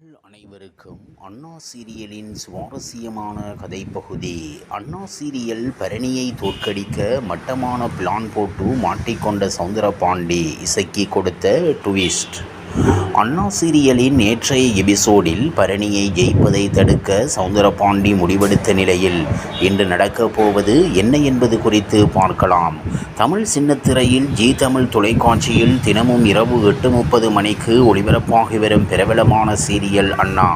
நேயர்கள் அனைவருக்கும் அண்ணா சீரியலின் சுவாரஸ்யமான கதைப்பகுதி. அண்ணா சீரியல் பரணியை தோற்கடிக்க மட்டமான பிளான் போட்டு மாட்டிக்கொண்ட சௌந்தரபாண்டி இசைக்கு கொடுத்த ட்விஸ்ட். அண்ணா சீரியலின் நேற்றைய எபிசோடில் பரணியை ஜெயிப்பதை தடுக்க சௌந்தரபாண்டி முடிவெடுத்த நிலையில் இன்று நடக்கப் போவது என்ன என்பது குறித்து பார்க்கலாம். தமிழ் சின்னத்திரையில் ஜி தமிழ் தொலைக்காட்சியில் தினமும் இரவு 8:30 மணிக்கு ஒளிபரப்பாகி வரும் பிரபலமான சீரியல் அண்ணா.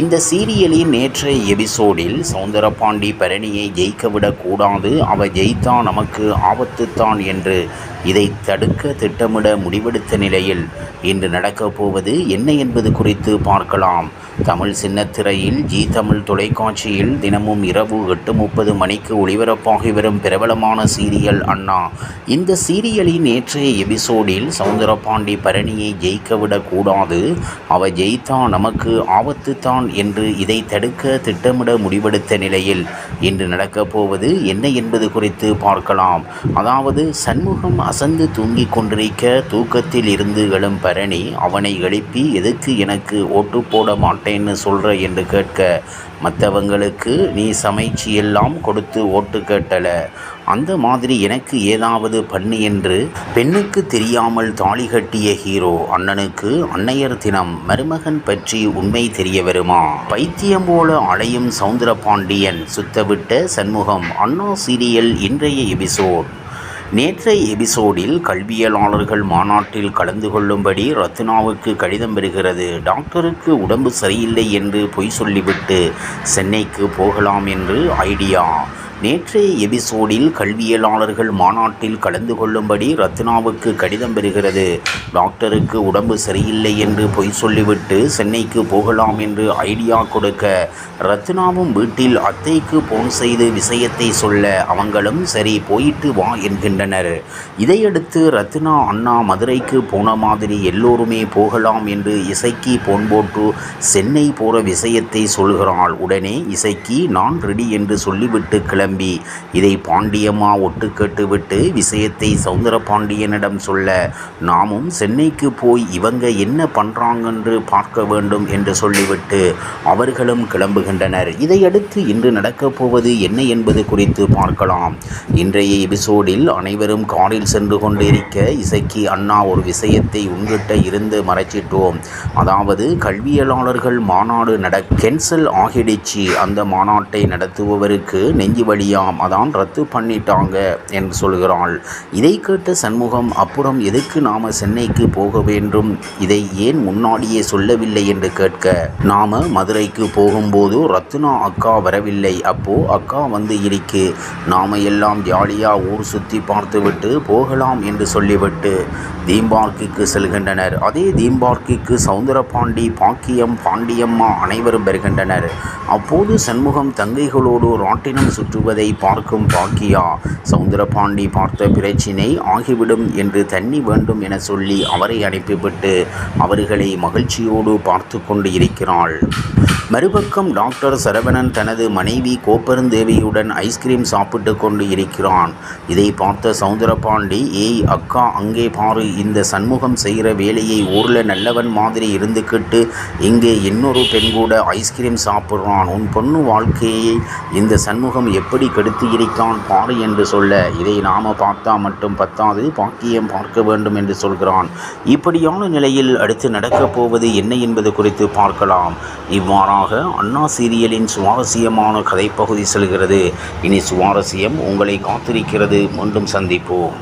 இந்த சீரியலின் நேற்றைய எபிசோடில் சௌந்தரபாண்டி பரணியை ஜெயிக்கவிடக்கூடாது, அவ ஜெயித்தா நமக்கு ஆபத்துத்தான் என்று இதை தடுக்க திட்டமிட முடிவெடுத்த நிலையில் இன்று நடக்கப் போவது என்ன என்பது குறித்து பார்க்கலாம். தமிழ் சின்னத்திரையில் ஜி தமிழ் தொலைக்காட்சியில் தினமும் இரவு 8:30 மணிக்கு ஒளிபரப்பாகி வரும் பிரபலமான சீரியல் அண்ணா. இந்த சீரியலின் நேற்றைய எபிசோடில் சௌந்தரபாண்டி பரணியை ஜெயிக்கவிடக்கூடாது, அவ ஜெயித்தா நமக்கு ஆபத்துத்தான் என்று இதை தடுக்க திட்டமிட முடிவெடுத்த நிலையில் இன்று நடக்கப் போவது என்ன என்பது குறித்து பார்க்கலாம். அதாவது சண்முகம் அசந்து தூங்கிக் கொண்டிருக்க தூக்கத்தில் இருந்து எழும் பரணி அவனை எழுப்பி எதுக்கு எனக்கு ஓட்டு போட மாட்டேன்னு சொல்ற என்று கேட்க, மற்றவங்களுக்கு நீ சமைச்சு எல்லாம் கொடுத்து ஓட்டு கேட்டல, அந்த மாதிரி எனக்கு ஏதாவது பண்ணு என்று பெண்ணுக்கு தெரியாமல் தாலி கட்டிய ஹீரோ அண்ணனுக்கு அன்னையர் தினம் மருமகன் பற்றி உண்மை தெரிய வருமா? பைத்தியம் போல அலையும் சௌந்தரபாண்டியன் சுத்தவிட்ட சண்முகம். அண்ணா சீரியல் இன்றைய எபிசோட். நேற்றைய எபிசோடில் கல்வியலாளர்கள் மாநாட்டில் கலந்து கொள்ளும்படி ரத்னாவுக்கு கடிதம் வருகிறது. டாக்டருக்கு உடம்பு சரியில்லை என்று பொய் சொல்லிவிட்டு சென்னைக்கு போகலாம் என்று ஐடியா. நேற்றைய எபிசோடில் கல்வியலாளர்கள் மாநாட்டில் கலந்து கொள்ளும்படி ரத்னாவுக்கு கடிதம் பெறுகிறது. டாக்டருக்கு உடம்பு சரியில்லை என்று பொய் சொல்லிவிட்டு சென்னைக்கு போகலாம் என்று ஐடியா கொடுக்க, ரத்னாவும் வீட்டில் அத்தைக்கு போன் செய்து விஷயத்தை சொல்ல அவங்களும் சரி போயிட்டு வா என்கின்றனர். இதையடுத்து ரத்னா அண்ணா மதுரைக்கு போன மாதிரி எல்லோருமே போகலாம் என்று இசைக்கு போன் போட்டு சென்னை போகிற விஷயத்தை சொல்கிறாள். உடனே இசைக்கு நான் ரெடி என்று சொல்லிவிட்டு கிளம்பி இதை பாண்டியம்மா ஒட்டு கேட்டுவிட்டு விஷயத்தை சௌந்தரபாண்டியனிடம் சொல்ல, நாமும் சென்னைக்கு போய் இவங்க என்ன பண்றாங்கன்று பார்க்க வேண்டும் என்று சொல்லிவிட்டு அவர்களும் கிளம்புகின்றனர். இதையடுத்து இன்று நடக்கப் போவது என்ன என்பது குறித்து பார்க்கலாம். இன்றைய எபிசோடில் அனைவரும் காரில் சென்று கொண்டிருக்க இசைக்கு அண்ணா ஒரு விஷயத்தை உன்கிட்ட இருந்து மறைச்சிட்டோம், அதாவது கல்வியலாளர்கள் மாநாடு கேன்சல் ஆகிடுச்சு, அந்த மாநாட்டை நடத்துபவருக்கு நெஞ்சு வழியாம், அதான் ரத்து பண்ணிட்டாங்க என்று சொல்கிறாள். இதை கேட்ட சண்முகம், அப்புறம் எதுக்கு நாம சென்னைக்கு போக வேண்டும், இதை ஏன் முன்னாடியே சொல்லவில்லை என்று கேட்க, நாம மதுரைக்கு போகும்போது ரத்னா அக்கா வரவில்லை, அப்போ அக்கா வந்து இருக்கு, நாம எல்லாம் ஜாலியா ஊர் சுற்றி பார்த்துவிட்டு போகலாம் என்று சொல்லிவிட்டு தீம் பார்க்குக்கு செல்கின்றனர். அதே தீம் பார்க்குக்கு சௌந்தரபாண்டி, பாக்கியம், பாண்டியம்மா அனைவரும் வருகின்றனர். அப்போது சண்முகம் தங்கைகளோடு ராட்டினம் சுற்றுவதை பார்க்கும் பாக்கியா, சௌந்தரபாண்டி பார்த்த பிரச்சினை ஆகிவிடும் என்று தண்ணி வேண்டும் என சொல்லி அவரை அனுப்பிவிட்டு அவர்களை மகிழ்ச்சியோடு பார்த்து கொண்டு இருக்கிறாள். மறுபக்கம் டாக்டர் சரவணன் தனது மனைவி கோப்பெருந்தேவியுடன் ஐஸ்கிரீம் சாப்பிட்டு கொண்டு இருக்கிறான். இதை பார்த்த சௌந்தரபாண்டி, ஏய் அக்கா அங்கே பாரு, இந்த சண்முகம் செய்கிற வேலையை ஊரில் நல்லவன் மாதிரி இருந்துக்கிட்டு இங்கே இன்னொரு பெண் கூட ஐஸ்கிரீம் சாப்பிட்றான், உன் பொண்ணு வாழ்க்கையை இந்த சண்முகம் எப்படி கெடுத்து இருக்கான் பாரு என்று சொல்ல, இதை நாம பார்த்தா மட்டும் பத்தாது, பாக்கியம் பார்க்க வேண்டும் என்று சொல்கிறான். இப்படியான நிலையில் அடுத்து நடக்கப் போவது என்ன என்பது குறித்து பார்க்கலாம். இவ்வாறாக அண்ணா சீரியலின் சுவாரஸ்யமான கதைப்பகுதி செல்கிறது. இனி சுவாரஸ்யம் உங்களை காத்திருக்கிறது. மீண்டும் சந்திப்போம்.